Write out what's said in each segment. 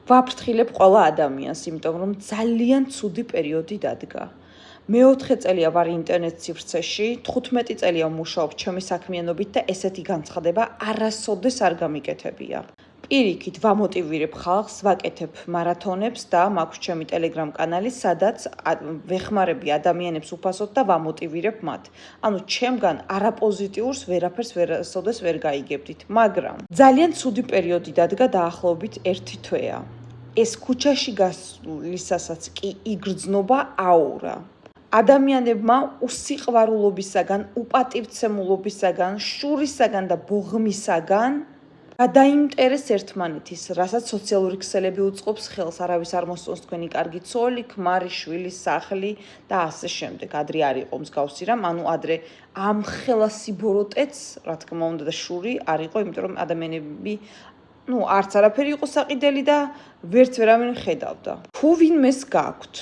ვაფრთხილებ ყველა ადამიანს, იმიტომ რომ ძალიან ცუდი პერიოდი დადგა. მე-4 წელია ვარ ინტერნეტ სივრცეში, 15 წელია ვმუშაობ ჩემი საქმიანობით და ესეთი განცხადება არასოდეს არ გამიკეთებია. პირიქით ვამოტივირებ ხალხს, ვაკეთებ მარათონებს და მაქვს ჩემი ტელეგრამ კანალი, სადაც ვეხმარები ადამიანებს უფასოდ და ვამოტივირებ მათ. ანუ ჩემგან არაპოზიტიურს ვერაფერს ვერასოდეს ვერ გაიგებდით, მაგრამ ძალიან ცუდი პერიოდი დადგა დაახლოებით 1 თვეა. ეს ქუჩაში გასვლისასაც კი იგრძნობა აურა. ადამიანებმა უსიყვარულობისაგან, უპატივცემულობისაგან, შურისაგან და ბოღმისაგან გადაიმტერეს ერთმანეთის, რასაც სოციალური ქსელები უწყობს ხელს, არავის არ მოსწონს თქვენი კარგი ცოლი, ქმარი, შვილი, სახლი და ასე შემდეგ. ადრე არ იყო მსგავსი რამ, ანუ ადრე ამ ხელა სიბოროტეც, რა თქმა უნდა და შური არ იყო, იმიტომ რომ ადამიანები არც არაფერი იყო საყიდელი და ვერც ვერავინ ხედავდა. თუ ვინმეს გაქვთ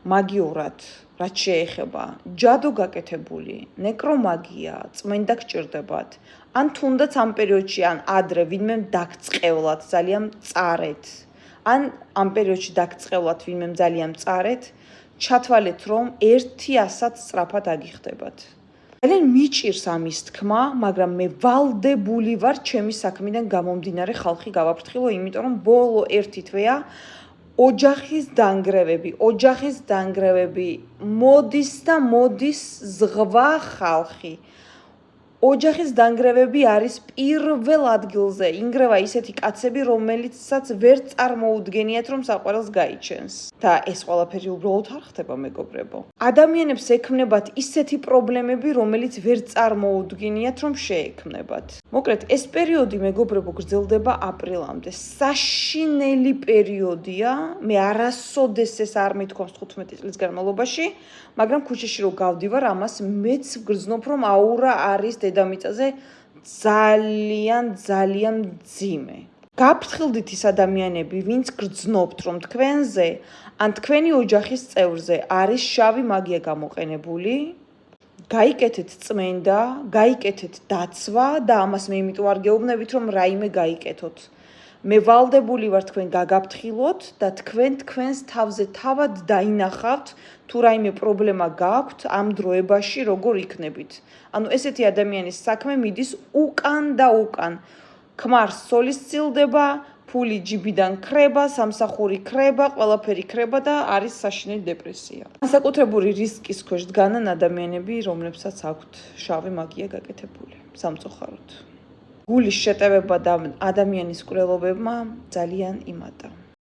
მაგიურად, რაც შეეხება, ჯადო გაკეთებული, ნეკრომაგია, წმენდა გჭირდებათ, ან თუნდაც ამ პერიოდში, ან ადრე ვინმე დაგწყევლათ, ძალიან მწარეთ, ან ამ პერიოდში დაგწყევლათ ვინმე ძალიან მწარეთ, ჩათვალეთ, რომ 100-ად სწრაფად აგიხდებათ. ძალიან მიჭირს ამის თქმა, მაგრამ მე ვალდებული ვარ ჩემი საქმიდან გამომდინარე ხალხი გავაფრთხილო, იმიტომ რომ ბოლო 1 თვეა ოჯახის დანგრევები მოდის და მოდის ზღვა ხალხი. ოჯახის დანგრევები არის პირველ ადგილზე. ინგრევა ისეთი კაცები, რომელიცაც ვერ წარმოუდგენიათ, რომ საყვარელს გაიჩენს. და ეს ყველაფერი უბრალოდ არ ხდება, მეგობრებო. ადამიანებს ექმნებათ ისეთი პრობლემები, რომელიც ვერ წარმოუდგენიათ, რომ შეექმნებათ. მოკლედ, ეს პერიოდი, მეგობრებო, გრძელდება აპრილამდე. საშინელი პერიოდია. მე არასოდეს ეს არ მithქვამს 15 წლის განმავლობაში, მაგრამ ქუჩაში რო გავდივარ, ამას მეც ვგრძნობ, რომ აურა არის დედამიწაზე ძალიან მძიმე. გაფრთხილდით ის ადამიანები, ვინც გრძნობთ, რომ თქვენზე ან თქვენი ოჯახის წევრზე არის შავი მაგია გამოყენებული, გაიკეთეთ წმენდა, გაიკეთეთ დაცვა და ამას მე იმიტომ არ გეუბნებით, რომ რაიმე გაიკეთოთ. მე ვალდებული ვარ თქვენ გაგაფრთხილოთ და თქვენს თავზე თავად დაინახავთ, თუ რაიმე პრობლემა გაქვთ ამ დროებაში როგორ იქნებით. ანუ ესეთი ადამიანის საქმე მიდის უკან და უკან. ქმარს სოლის სცილდება, ფული ჯიბიდან ქრება, სამსახური ქრება, ყველაფერი ქრება და არის საშინელი დეპრესია. განსაკუთრებული რისკის ქვეშ დგანან ადამიანები, რომლებსაც აქვთ შავი მაგია გაკეთებული სამწუხაროდ. გულის შეტევება და ადამიანის მკვლელობებმა ძალიან იმატა.